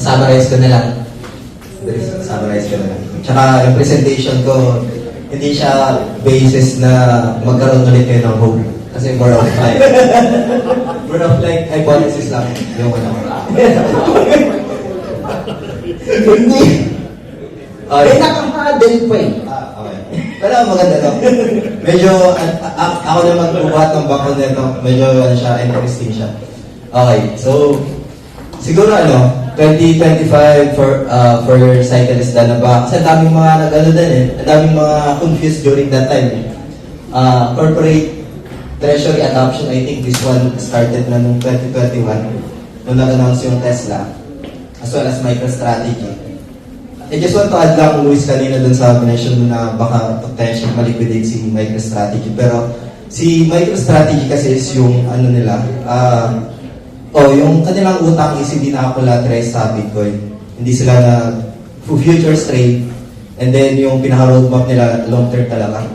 summarize ko na lang. Summarize ko na lang. Tsaka yung presentation ko, hindi siya basis na magkaroon ulit kayo ng hope. Kasi more of like hypothesis lang. Yung ano. Hindi. Okay. Nakapadel pa eh. Okay. Pero maganda to. Medyo, ako na magbubuhat ng bakal nito. Medyo ano siya, interesting siya. Okay, so, siguro 2025 for your cyclist na ba? Kasi ang daming mga nag-ano din eh. Ang daming mga confused during that time. Corporate treasury adoption, I think this one started na noong 2021 nung nag-announce yung Tesla as well as MicroStrategy. I just want to add lang, Luis, kanina dun sa mention mo na baka potential maliquidate si MicroStrategy. Pero si MicroStrategy kasi is yung ano nila, yung kanilang utang is hindi nakakollateralize sa Bitcoin. Hindi sila na futures trade, and then yung pinaka-roadmap nila long-term talaga.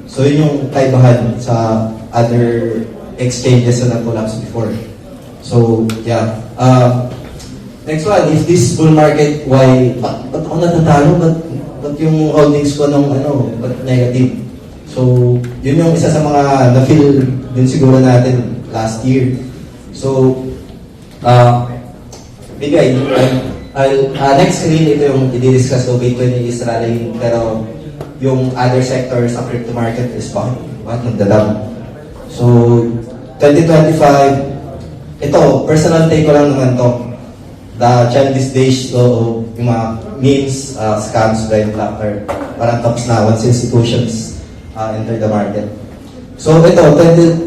So yun yung kaibahan sa other exchanges na nag-collapse before. So, yeah. Next one, if this bull market, why, ba't ako natatalo? Ba't yung holdings ko ba't negative? So, yun yung isa sa mga na-feel din siguro natin last year. So, maybe next screen, ito yung i-discuss ko, Bitcoin is rallying, pero yung other sector sa crypto market is bakit nagdalam? So, 2025, ito, personal take ko lang naman to. The childish days, so, yung mga memes, scams, blind blocker, parang tapos na once institutions enter the market. So, ito,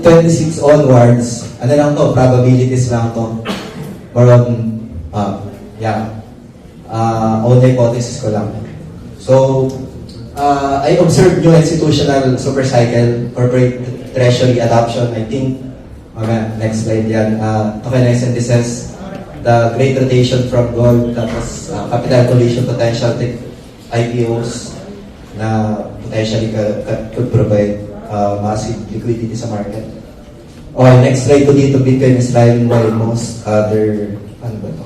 2026 onwards, ano lang to, probabilities lang to. More on, own hypothesis ko lang. So, I observed yung institutional super cycle, corporate treasury adoption, I think, next slide yan, tokenized indices, the great rotation from gold, tapos capital collision potential IPOs na potentially could provide massive liquidity sa market. Okay, next slide ko dito, Bitcoin is driving while most other, ano ba ito?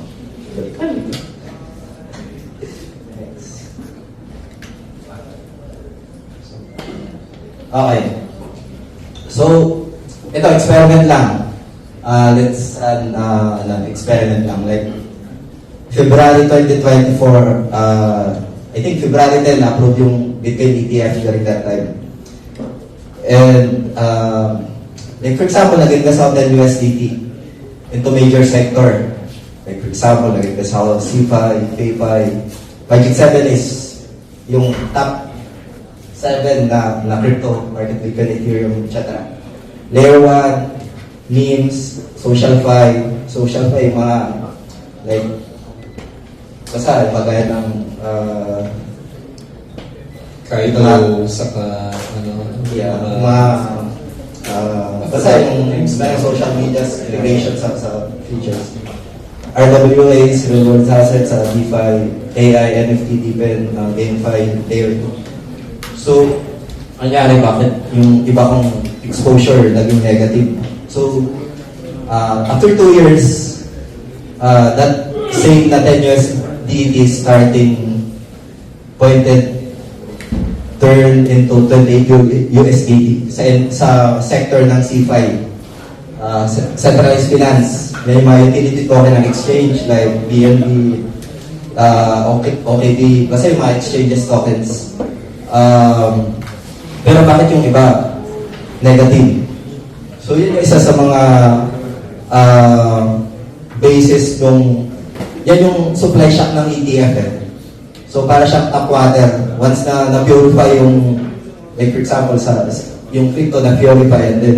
Okay. So, ito, experiment lang. Let's experiment lang. Like, February 2024, I think February 10, na-approve yung Bitcoin ETF during that time. And, like for example, naging ka sa USDT into major sector. Like for example, naging ka sa CFI, PayPal. Magic 7 is yung top 7 na crypto market, Bitcoin, Ethereum, etc. Layer 1, memes, SocialFi, mga like basta pagaya ng Kaido, saka basta yung social media integration sa features. RWAs, real world assets, DeFi, AI, NFT, DePIN, GameFi, Layer 2. So, nangyari bakit yung iba kong exposure naging negative? So, after 2 years, that same na 10 USDT starting pointed turn into 28 USDT sa sector ng CFI, centralized finance, may mga utility token ng exchange like BNB, OKB, kasi yung mga exchanges tokens. Pero bakit yung iba negative? So yun yung isa sa mga basis nung yan yung supply shock ng ETF eh. So para siyang tap water, once na purify yung, like for example yung crypto na purify, and then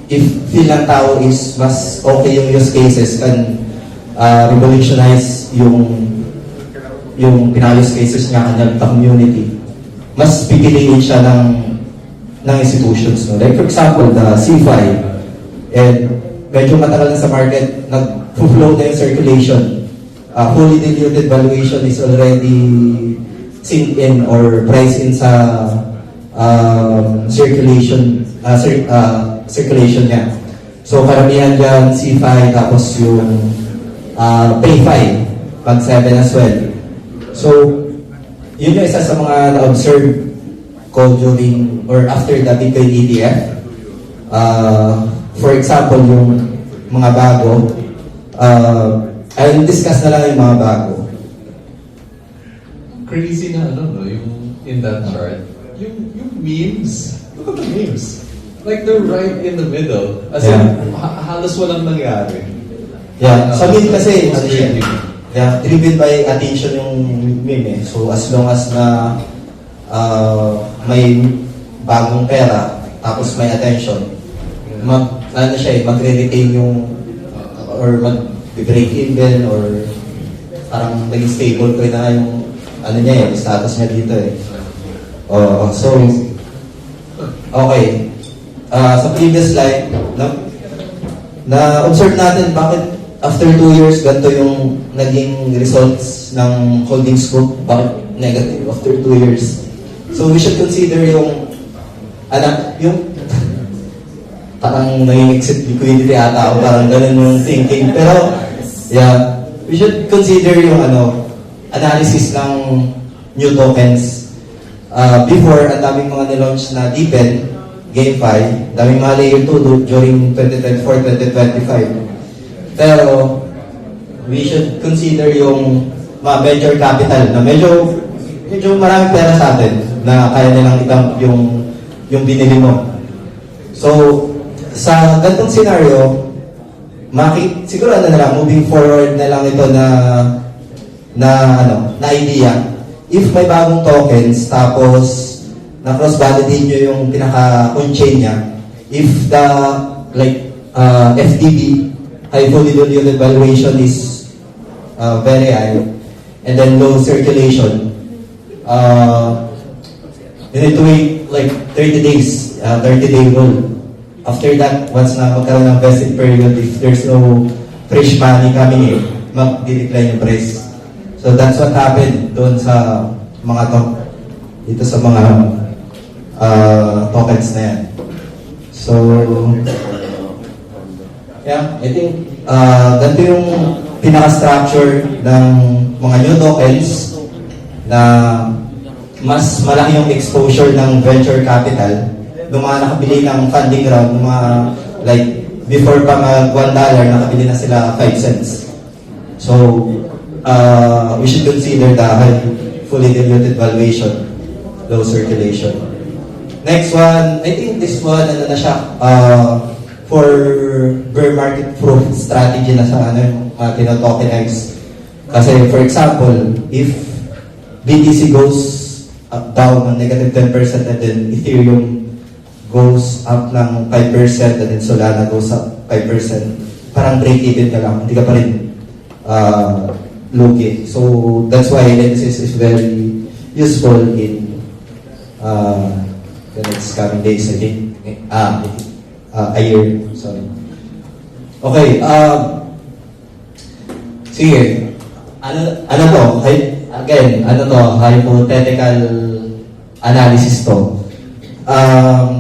if feel ng tao is mas okay yung use cases, can revolutionize yung pinaka-use cases niya kanyang community, mas pipiliin siya ng institutions. No? Like for example, the CFI, and medyo matagal na sa market, nag-flow na yung circulation. Fully diluted valuation is already sink in or priced in sa circulation niya. So karamihan dyan, C5, tapos yung Pay5, pag 7 as well. So, yun yung isa sa mga na-observe ko during or after the Bitcoin ETF. For example, yung mga bago, I'll discuss na lang yung mga bago. Crazy na ano, no? Yung in that chart. Yung memes. Look at the memes. Like they're right in the middle. As in, halos walang nangyari. Yeah, sa meme kasi, ano siya, Straight yeah, driven by attention yung meme eh. So as long as na may bagong pera, tapos may attention, ano siya eh, magre-retain yung, or mag-break even, or parang naging stable ko na yung, ano niya eh, status niya dito eh. So, okay. Sa previous slide, na-observe natin bakit after 2 years, ganito yung naging results ng holdings group. Bakit negative after 2 years? So we should consider yung, yung parang naging exit liquidity ata ako, parang ganun yung thinking. Pero, yeah, we should consider yung analysis ng new tokens. Before, ang daming mga nilaunch na DePen, GameFi, daming mga layer 2 during 2024-2025. Pero, we should consider yung mga venture capital na medyo maraming pera sa atin na kaya nilang i-dump yung binili mo. So, sa ganitong scenario, siguro na lang, moving forward na lang ito na idea. If may bagong tokens, tapos na cross-validate nyo yung pinaka-on-chain niya, if the FDV, high fully diluted valuation is very high, and then low circulation, you need to wait like 30 days, 30-day rule. After that, once na magkaroon ng vested period, if there's no fresh money coming in, mag-decline yung price. So that's what happened doon sa mga dito sa mga tokens na yan. So, yeah, I think ganito yung pinaka-structure ng mga new tokens na mas malaki yung exposure ng venture capital ng mga nakabili ng funding round, ng mga like before pa mag $1, nakabili na sila 5 cents. So, we should consider the high fully diluted valuation, low circulation. Next one, I think this one, ano na siya, for bear market proof strategy na sa tinotokenize. Kasi for example, if BTC goes up down ng negative 10% and then Ethereum goes up ng 5% and then Solana goes up 5%, parang break-even ka lang, hindi ka pa rin lugi. So that's why analysis is very useful in the next coming days, I think. A year, sorry. Okay, sige. Ano to? Again, hypothetical analysis to. Na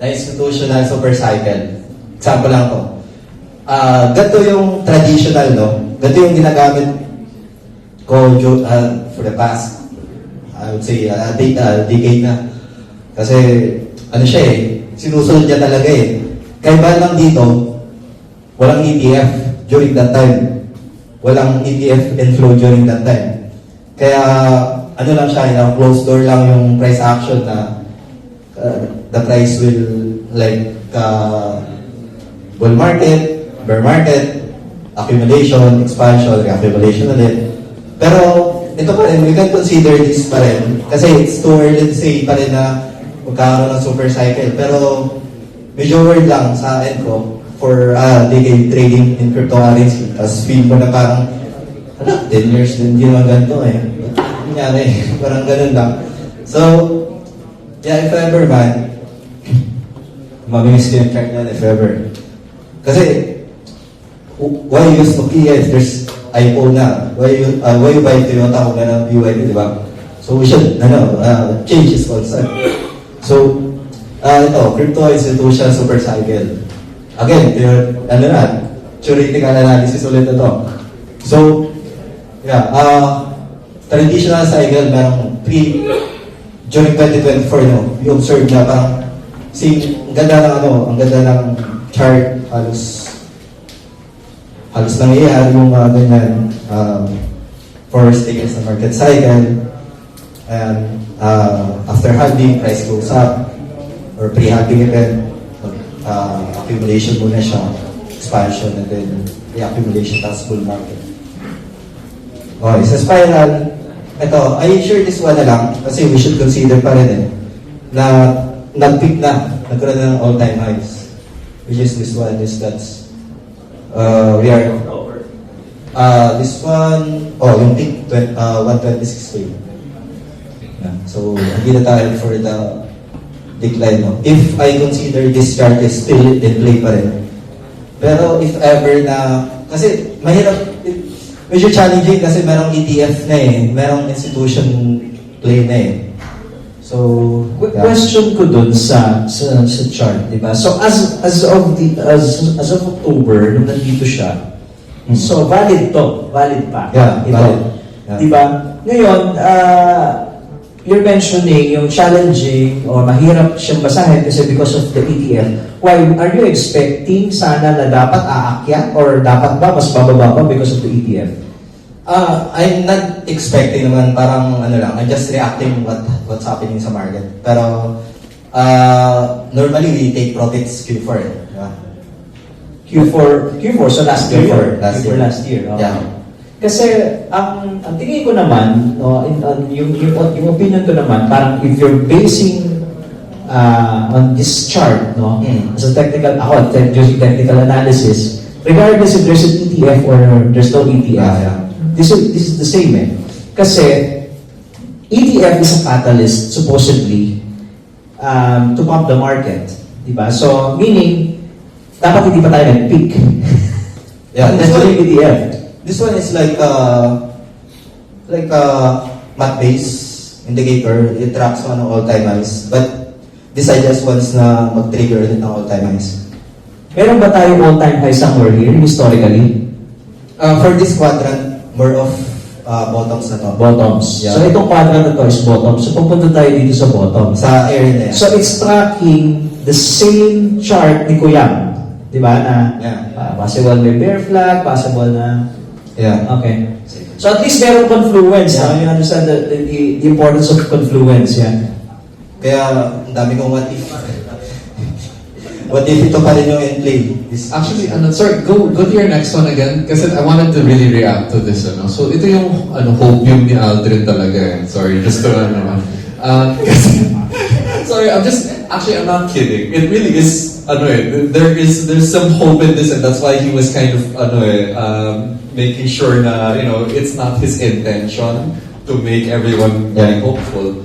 institutional super cycle. Example lang to. Ganito yung traditional, no? Ganito yung ginagamit ko for the past, I would say, decade na. Kasi, ano siya eh, sinusunod niya talaga eh. Kaya lang dito, walang ETF during that time. Walang ETF inflow during that time. Kaya, ano lang siya, closed door lang yung price action na the price will like bull market, bear market, accumulation, expansion, reaccumulation ulit. Pero, ito pa rin, we can consider this pa rin. Kasi it's too early to say pa rin na magkakaroon ng super cycle. Pero, medyo word lang sa end ko for decade trading in cryptocurrency. Tapos feel ko na parang, 10 years din, hindi naman ganito eh. Nangyari, parang ganun lang. So, yeah, if ever man, mamimiss ko yung track na if ever. Kasi, why use Nokia if there's iPhone na? Why you buy Toyota kung gano'n BYD, di ba? So we should, change this concept. So, ito, crypto institution super cycle. again, ano na, theoretical analysis ulit na to. So, yeah, traditional cycle, merong during 2024, no, you observe na parang, ang ganda ng chart, halos nangyayari yung mga ganyan, for stages ng market cycle, and after halving, price goes up, or pre-halving event, accumulation muna siya, expansion, and then re-accumulation, tapos bull market. Okay, sa spiral, ito, I share this one na lang, kasi we should consider pa rin na nag-peak na, nagkaroon na ng all-time highs, which is this one, we are, this one, yung peak, 126K. Yeah. So, hindi na tayo for the decline, no? If I consider this chart is still in play pa rin. Pero if ever na, kasi mahirap, medyo challenging kasi merong ETF na merong institution play na So, yeah. Question ko dun sa chart, di ba? So as of October nung nandito siya, so valid pa. Yeah, ito. valid. Yeah. Di ba? Ngayon, you're mentioning yung challenging or mahirap siyang basahin kasi because of the ETF. Why are you expecting sana na dapat aakyat or dapat ba mas bababa pa because of the ETF? I'm not expecting naman, parang I'm just reacting what's happening sa market. Pero normally we take profits Q4. Yeah. Q4, so last year. Q4 last year. Okay. Yeah. Kasi ang tingin ko naman, no, yung opinion ko naman, parang if you're basing on this chart, no, as a technical, using technical analysis, regardless if there's an ETF or there's no ETF, this is the same Kasi ETF is a catalyst supposedly to pump the market, diba? So meaning dapat hindi pa tayo nag-peak. Yeah, That's why ETF. This one is like a math-based indicator. It tracks on all-time highs. But this I just wants na mag-trigger ulit ng all-time highs. Meron ba tayong all-time high somewhere here historically? For this quadrant, more of bottoms na to. Bottoms. Yeah. So itong quadrant na to is bottoms. So pupunta tayo dito sa bottom. Sa area na yan. So it's tracking the same chart ni Kuyang. Di ba? Na possible may bear flag, possible na... Yeah. Okay. So at least merong confluence. Yeah. You understand the importance of confluence. Yeah. Kaya, ang dami kong what if. What if ito pa rin yung in play? Actually, sorry, go to your next one again kasi I wanted to really react to this. So ito yung hopium ni Aldrin talaga. Sorry, just to kasi, sorry, I'm not kidding. It really is there's some hope in this, and that's why he was kind of making sure na it's not his intention to make everyone very hopeful.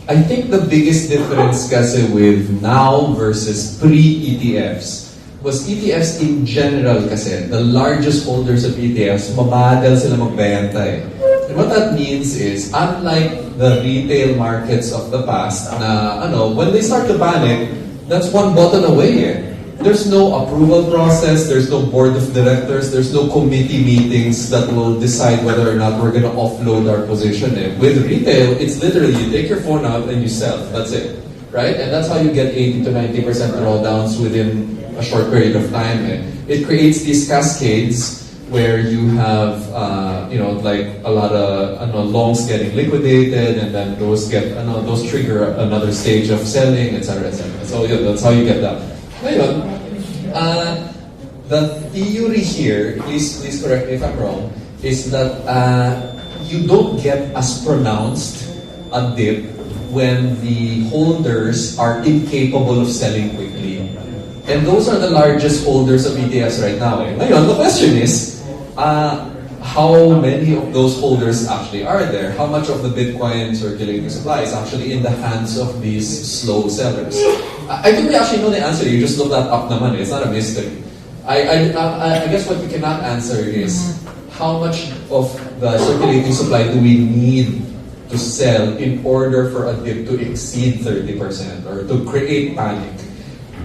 I think the biggest difference kasi with now versus pre-ETFs was ETFs in general kasi the largest holders of ETFs mabagal sila magbenta And what that means is, unlike the retail markets of the past na when they start to panic, that's one button away There's no approval process, there's no board of directors, there's no committee meetings that will decide whether or not we're going to offload our position. With retail, it's literally you take your phone out and you sell. That's it. Right? And that's how you get 80 to 90% drawdowns within a short period of time. It creates these cascades where you have, like a lot of longs getting liquidated, and then those trigger another stage of selling, etc., etc. So yeah, that's how you get that. Ngayon, the theory here, please correct me if I'm wrong, is that you don't get as pronounced a dip when the holders are incapable of selling quickly. And those are the largest holders of ETFs right now. Ngayon, the question is, how many of those holders actually are there? How much of the Bitcoin circulating supply is actually in the hands of these slow sellers? I think we actually know the answer. You just look that up naman. It's not a mystery. I guess what we cannot answer is how much of the circulating supply do we need to sell in order for a dip to exceed 30% or to create panic?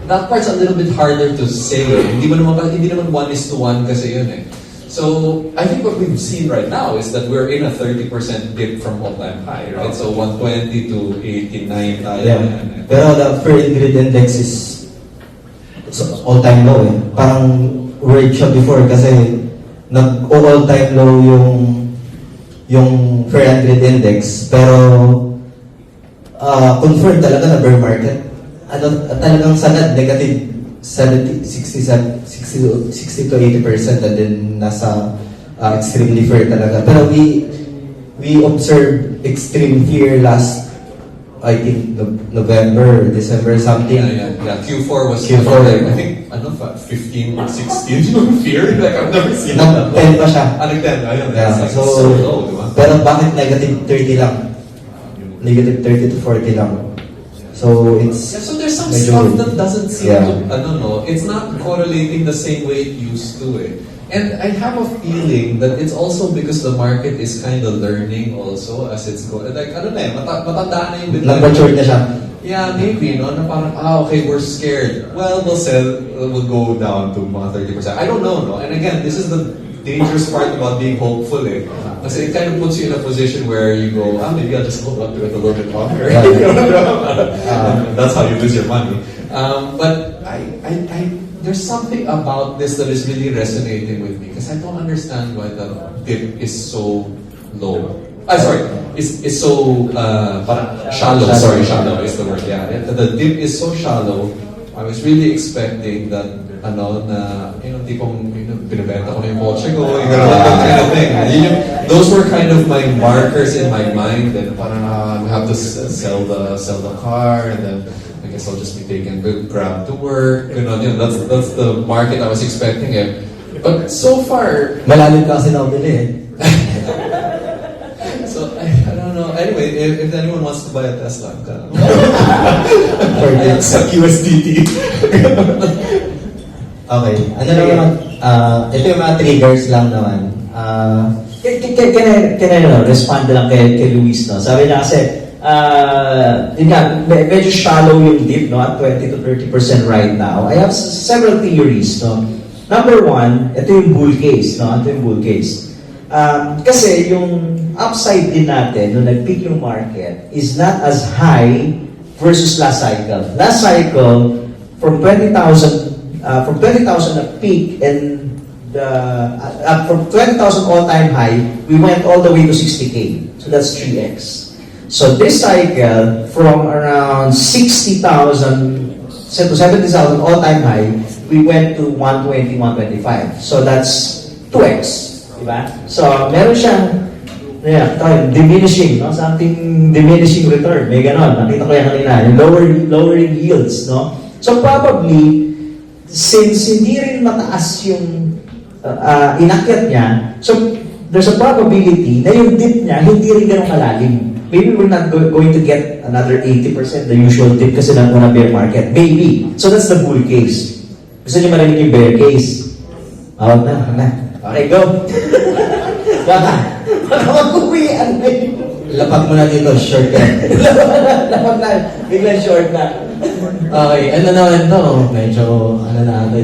that part's a little bit harder to say. Hindi naman 1:1 kasi yun eh. So, I think what we've seen right now is that we're in a 30% dip from all-time high, right? So, 120 to 89 tayo. Yeah. Pero the Fair and Greed Index is it's all-time low eh. Parang word siya before kasi nag-all-time low yung Fair and Greed Index. Pero confirmed talaga na bear market. Talagang sanad, negative 60 to 80% and then nasa extremely fair talaga. Pero we observed extreme fear last, I think, November, December, something. Yeah. Q4 was Q4. I think, 15 or 16 yung fear. Like, I've never seen that. Nag-10 pa siya. Nag-10, ayun. Yeah, That's like so low, di ba? pero bakit negative 30 lang? Negative 30 to 40 lang. So it's Yeah, so there's some medyo- stuff that doesn't seem Yeah. to, I don't know, it's not correlating the same way it used to eh. And I have a feeling that it's also because the market is kind of learning also as it's going. Like, ano na eh, matanda na yung nag-mature na siya. Yeah, maybe, no? Na parang, okay, we're scared. Well, we'll go down to mga 30%. I don't know, no? And again, this is the dangerous part about being hopeful, eh. Kasi it kind of puts you in a position where you go, maybe I'll just hold on to it a little bit longer. That's how you lose your money. But there's something about this that is really resonating with me because I don't understand why the dip is so low. Is so parang shallow. Sorry, shallow is the word. Yeah, the dip is so shallow. I was really expecting that tipong binibenta ko na yung kotse ko, that kind of thing. Those were kind of my markers in my mind that parang we have to sell the car and then I guess I'll just be taking Grab to work. That's the market I was expecting it. But so far, Malalim ka kasi nakabili eh. so I don't know. Anyway, if anyone wants to buy a Tesla, For this. accept USDT. Okay. Ano naman, ito yung mga triggers lang naman. Can I respond lang kay Luis, no? Sabi niya kasi, yun nga, medyo shallow yung dip, no? At 20 to 30% right now. I have several theories, no? Number one, ito yung bull case, no? Ito yung bull case. Kasi yung upside din natin, nung nag-peak yung market, is not as high versus last cycle. Last cycle, from 20,000 a peak and from 20,000 all-time high, we went all the way to 60K. So that's 3x. So this cycle, from around 60,000 to 70,000 all-time high, we went to 120, 125. So that's 2x. Diba? So meron siyang diminishing, no? Something diminishing return. May ganon. Nakita ko yan kanina. Yung lowering yields, no? So probably, since hindi rin mataas yung inakyat niya, so there's a probability na yung dip niya hindi rin ganun kalalim. Maybe we're not going to get another 80% the usual dip kasi lang muna bear market. Maybe. So that's the bull case. Gusto niyo marinig yung bear case? Awag na. Okay, go. Baka mag-uwian na yun. Lapag mo na dito, short ka. Lapag na. Biglang short na. Okay, ano naman to? Medyo,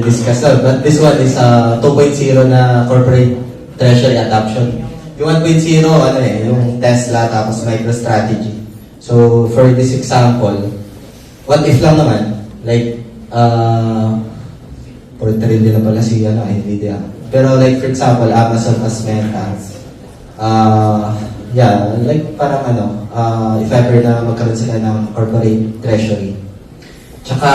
discuss na. But this one is 2.0 na corporate treasury adoption. Yung 1.0, yung Tesla tapos MicroStrategy. So, for this example, what if lang naman, like, 4 trillion na pala si Nvidia. Pero like, for example, Amazon as Meta, like parang if ever na magkaroon sila ng corporate treasury. Tsaka,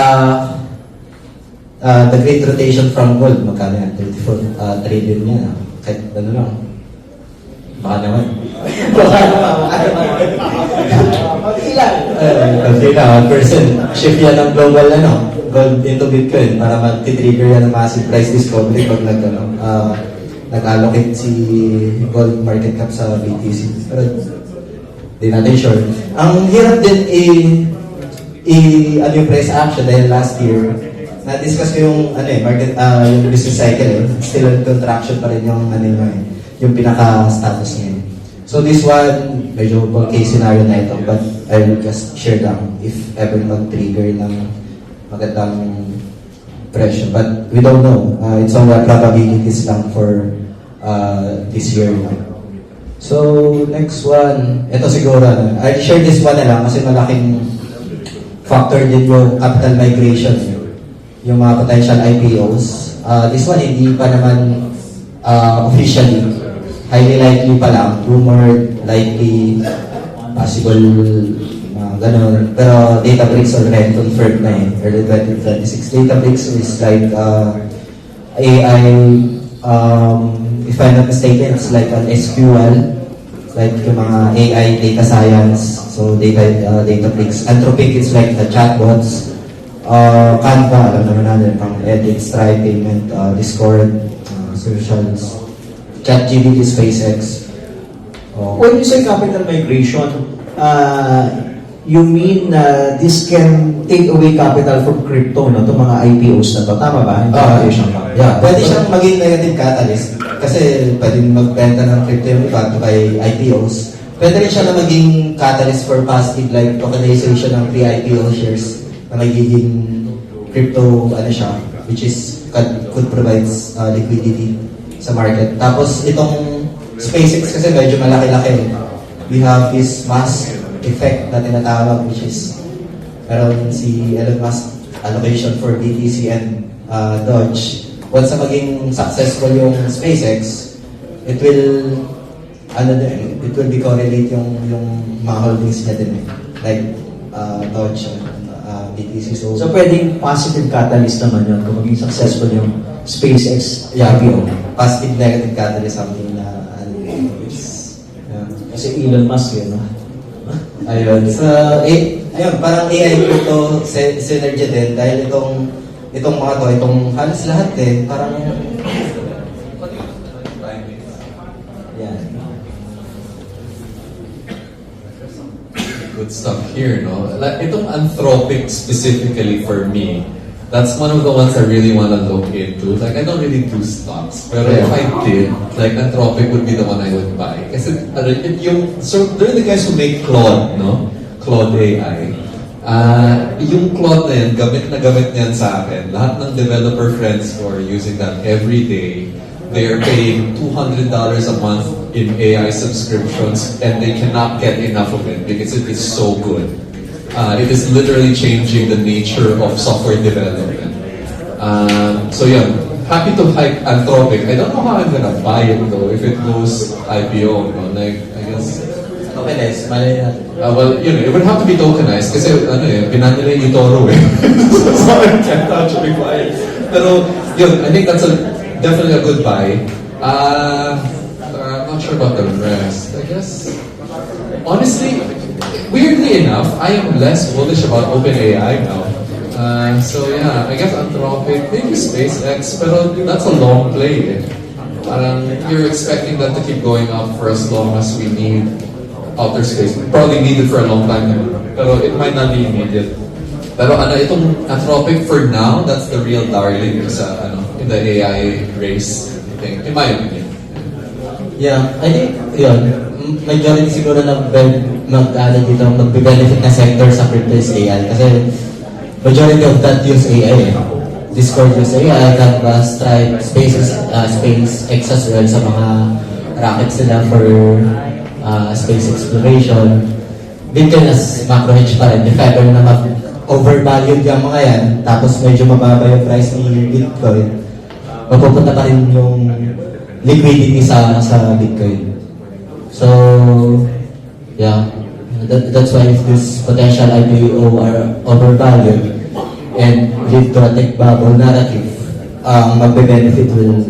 the great rotation from gold, magkano yan? 34 trillion yan. Kahit lang. Baka naman. Mag-ilan. Kasi 1% shift yan ng global gold into Bitcoin para mag-trigger yan ng massive price discovery pag nag-allocate si gold market cap sa BTC. Pero di natin sure. Ang hirap din yung price action dahil last year na-discuss ko yung market yung business cycle still in contraction pa rin yung yung pinaka-status niya. So this one, medyo case scenario na ito, but I will just share lang if ever mag-trigger ng magandang presyo. But we don't know. It's only a probabilities lang for this year. So, next one. Ito siguro, I'll share this one na lang kasi malaking factor din yung capital migration. Yung mga potential IPOs. This one, hindi pa naman officially. Highly likely pa lang. Rumored, likely, possible, ganun. Pero Databricks already confirmed na early 2026. Databricks is like AI, if I'm not mistaken, it's like an SQL, like yung mga AI data science, so Databricks. Anthropic is like the chatbots. Canva, alam naman natin, pang edit, Stripe, payment, Discord, socials, ChatGPT, SpaceX. When you say capital migration, you mean this can take away capital from crypto, no? Itong mga IPOs na to. Tama ba? Yeah, pwede siyang maging negative catalyst kasi pwede magbenta ng crypto yung iba to buy IPOs. Pwede rin siya na maging catalyst for positive like tokenization ng pre-IPO shares na magiging crypto siya, which is could provide liquidity sa market. Tapos itong SpaceX kasi medyo malaki-laki. We have this mass effect na tinatawag, which is meron si Elon Musk allocation for BTC and Doge. Once na maging successful yung SpaceX, it will be correlate yung mga holdings niya din like Doge, BTC. So, pwedeng positive catalyst naman yun kung maging successful yung SpaceX yeah, IPO. positive negative catalyst, something na Kasi Elon Musk yun, no? ayun. So, ayun, parang AI crypto synergy din dahil itong mga to, itong halos lahat parang yan. Good stuff here, no? Like, itong Anthropic specifically for me, that's one of the ones I really want to look into. Like, I don't really do stocks, pero if I did, like, Anthropic would be the one I would buy. Kasi, so, they're the guys who make Claude, no? Claude AI. Yung Claude na yan, gamit na gamit niyan sa akin. Lahat ng developer friends who are using that every day, they are paying $200 a month in AI subscriptions and they cannot get enough of it because it is so good. It is literally changing the nature of software development. So yeah, happy to hype Anthropic. I don't know how I'm gonna buy it though if it goes IPO. No? Like, I guess. Okay, nice. Malay natin. Well, it would have to be tokenized kasi binan nila yung eToro so I can't actually buy it. Pero I think that's definitely a good buy. I'm not sure about the rest. I guess, honestly, weirdly enough, I am less bullish about OpenAI now. So yeah, I guess Anthropic, maybe SpaceX, pero that's a long play. Parang you're expecting that to keep going up for as long as we need outer space. Probably need it for a long time naman. Pero it might not be immediate. Pero itong Anthropic for now, that's the real darling sa in the AI race thing, in my opinion. Yeah, I think, majority siguro magbe-benefit na sector sa crypto is AI. Kasi majority of that use AI. Discord use AI, Canva, Stripe, SpaceX as well sa mga rockets nila for space exploration. Bitcoin as macro hedge pa rin. If ever na overvalued yung mga yan, tapos medyo mababa yung price ni Bitcoin, mapupunta pa rin yung liquidity sa Bitcoin. So, yeah, that's why if this potential IPO are overvalued and lead to a tech bubble narrative, magbe-benefit will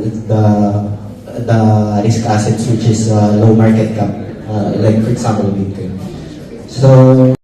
the risk assets which is low market cap, like for example Bitcoin. So,